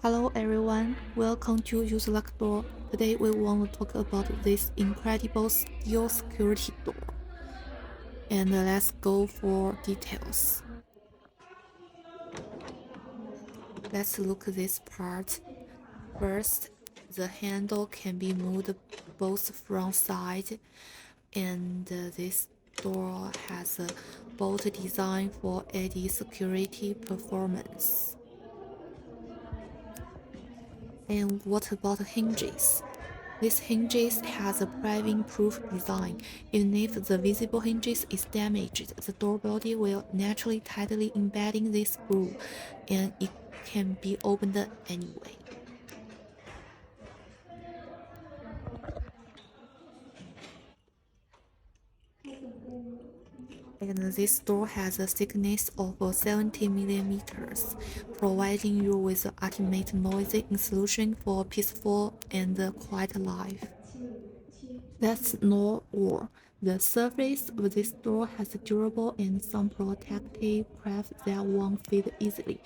Hello everyone, welcome to Useluck Door. Today we want to talk about this incredible steel security door. And let's go for details. Let's look at this part. First, the handle can be moved both front side, and this door has a bolt design for added security performance. And what about hinges? This hinges has a prying-proof design. Even if the visible hinges is damaged, the door body will naturally tightly embedding this screw, and it can be opened anyway. And this door has a thickness of 70 millimeters, providing you with ultimate noise insulation for peaceful and quiet life. That's not all. The surface of this door has durable and some protective craft that won't fade easily.